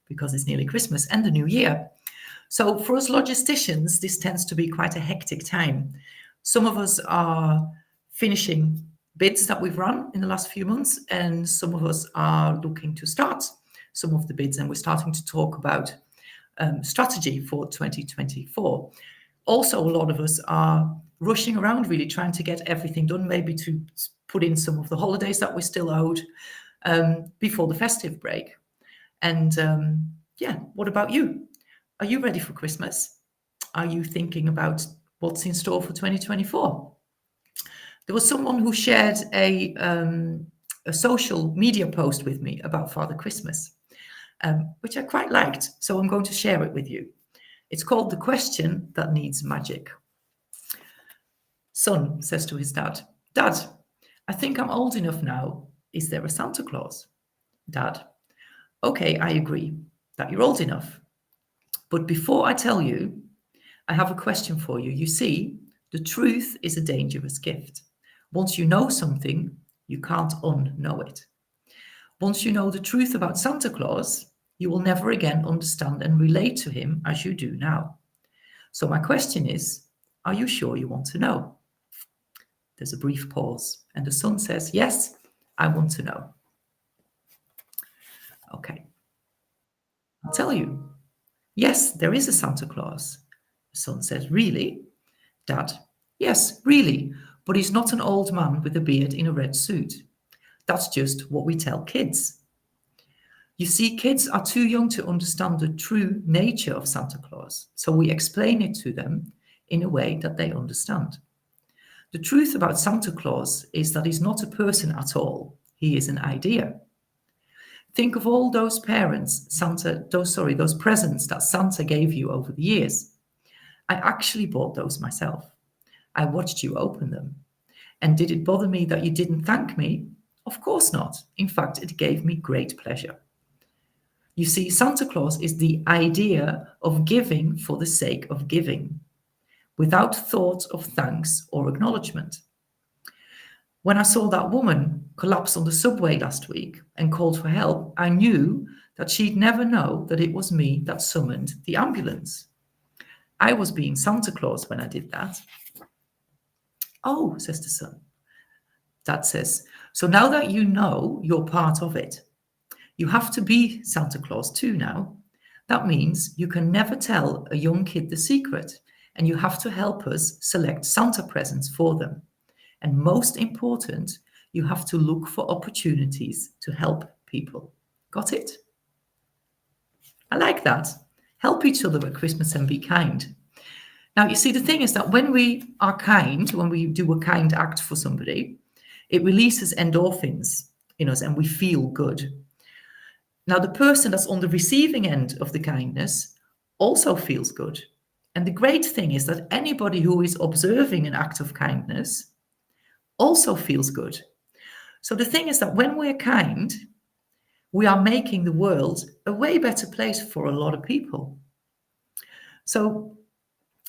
because it's nearly Christmas and the new year. So for us logisticians, this tends to be quite a hectic time. Some of us are finishing bids that we've run in the last few months, and some of us are looking to start some of the bids, and we're starting to talk about strategy for 2024. Also, a lot of us are rushing around, really trying to get everything done, maybe to put in some of the holidays that we're still owed before the festive break. And what about you? Are you ready for Christmas? Are you thinking about what's in store for 2024? There was someone who shared a social media post with me about Father Christmas, which I quite liked. So I'm going to share it with you. It's called The Question That Needs Magic. Son says to his dad, "Dad, I think I'm old enough now. Is there a Santa Claus?" Dad, "Okay, I agree that you're old enough. But before I tell you, I have a question for you. You see, the truth is a dangerous gift. Once you know something, you can't unknow it. Once you know the truth about Santa Claus, you will never again understand and relate to him as you do now. So my question is, are you sure you want to know?" There's a brief pause, and the son says, "Yes, I want to know." Okay, I'll tell you. "Yes, there is a Santa Claus." The son says, "Really?" Dad, "Yes, really, but he's not an old man with a beard in a red suit. That's just what we tell kids. You see, kids are too young to understand the true nature of Santa Claus, so we explain it to them in a way that they understand. The truth about Santa Claus is that he's not a person at all. He is an idea. Think of all those those presents that Santa gave you over the years. I actually bought those myself. I watched you open them. And did it bother me that you didn't thank me? Of course not. In fact, it gave me great pleasure. You see, Santa Claus is the idea of giving for the sake of giving, without thought of thanks or acknowledgement. When I saw that woman collapse on the subway last week and called for help, I knew that she'd never know that it was me that summoned the ambulance. I was being Santa Claus when I did that." "Oh," says the son. Dad says, "So now that you know you're part of it, you have to be Santa Claus too now. That means you can never tell a young kid the secret, and you have to help us select Santa presents for them. And most important, you have to look for opportunities to help people. Got it?" I like that. Help each other at Christmas and be kind. Now, you see, the thing is that when we are kind, when we do a kind act for somebody, it releases endorphins in us and we feel good. Now, the person that's on the receiving end of the kindness also feels good. And the great thing is that anybody who is observing an act of kindness also feels good. So the thing is that when we're kind, we are making the world a way better place for a lot of people. So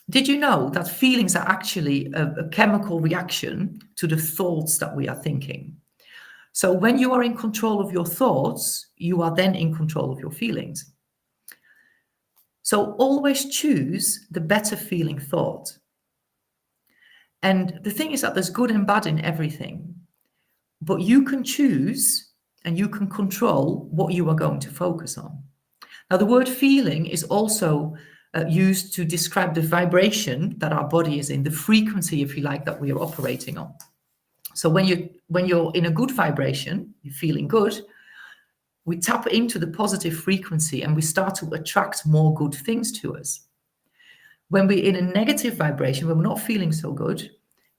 did you know that feelings are actually a chemical reaction to the thoughts that we are thinking? So when you are in control of your thoughts, you are then in control of your feelings. So always choose the better feeling thought. And the thing is that there's good and bad in everything, but you can choose and you can control what you are going to focus on. Now, the word feeling is also used to describe the vibration that our body is in, the frequency, if you like, that we are operating on. So when you're in a good vibration, you're feeling good, we tap into the positive frequency and we start to attract more good things to us. When we're in a negative vibration, when we're not feeling so good,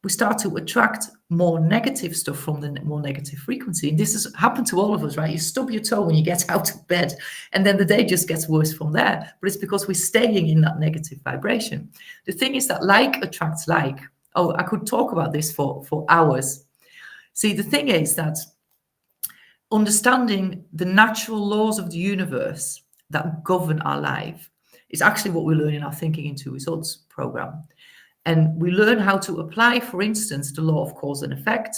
we start to attract more negative stuff from the more negative frequency. And this has happened to all of us, right? You stub your toe when you get out of bed, and then the day just gets worse from there. But it's because we're staying in that negative vibration. The thing is that like attracts like. Oh, I could talk about this for hours. See, the thing is that understanding the natural laws of the universe that govern our life is actually what we learn in our Thinking into Results program. And we learn how to apply, for instance, the law of cause and effect,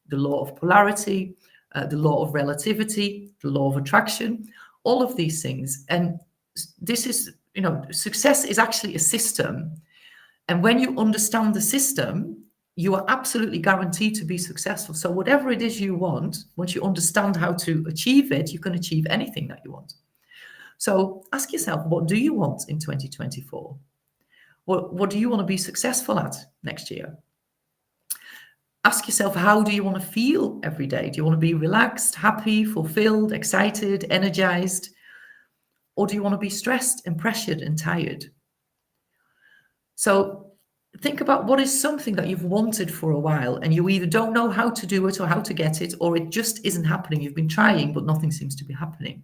the law of polarity, the law of relativity, the law of attraction, all of these things. And this is, success is actually a system. And when you understand the system, you are absolutely guaranteed to be successful. So whatever it is you want, once you understand how to achieve it, you can achieve anything that you want. So ask yourself, what do you want in 2024? What do you want to be successful at next year? Ask yourself, how do you want to feel every day? Do you want to be relaxed, happy, fulfilled, excited, energized? Or do you want to be stressed and pressured and tired? So think about what is something that you've wanted for a while and you either don't know how to do it or how to get it, or it just isn't happening. You've been trying, but nothing seems to be happening.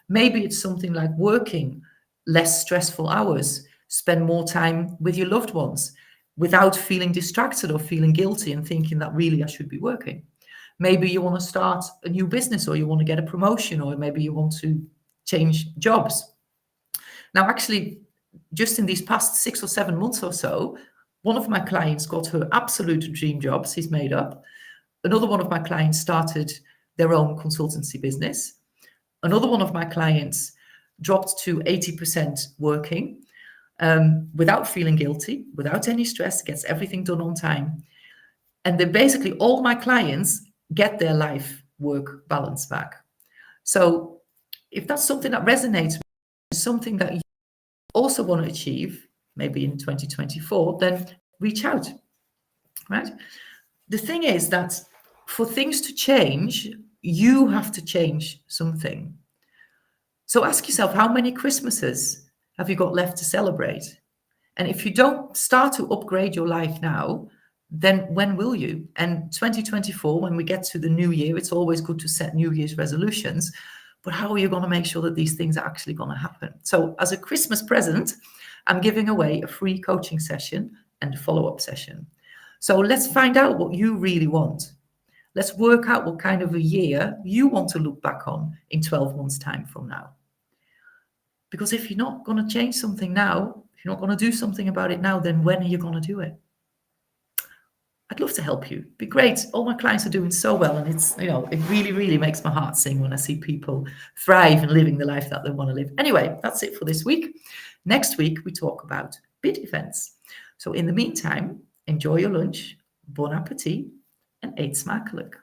Maybe it's something like working less stressful hours, spend more time with your loved ones without feeling distracted or feeling guilty and thinking that really I should be working. Maybe you want to start a new business, or you want to get a promotion, or maybe you want to change jobs. Now, actually, just in these past 6 or 7 months or so, one of my clients got her absolute dream job. She's made up. Another one of my clients started their own consultancy business. Another one of my clients dropped to 80% working without feeling guilty, without any stress, gets everything done on time. And then basically all my clients get their life work balance back. So if that's something that resonates, something that you also want to achieve, maybe in 2024, then reach out, right? The thing is that for things to change, you have to change something. So ask yourself, how many Christmases have you got left to celebrate? And if you don't start to upgrade your life now, then when will you? And 2024, when we get to the new year, it's always good to set New Year's resolutions. But how are you going to make sure that these things are actually going to happen? So as a Christmas present, I'm giving away a free coaching session and a follow-up session. So let's find out what you really want. Let's work out what kind of a year you want to look back on in 12 months' time from now. Because if you're not going to change something now, if you're not going to do something about it now, then when are you going to do it? I'd love to help you. It'd be great. All my clients are doing so well, and it's, it really, really makes my heart sing when I see people thrive and living the life that they want to live. Anyway, that's it for this week. Next week, we talk about bid events. So in the meantime, enjoy your lunch, bon appetit, and eet smakelijk.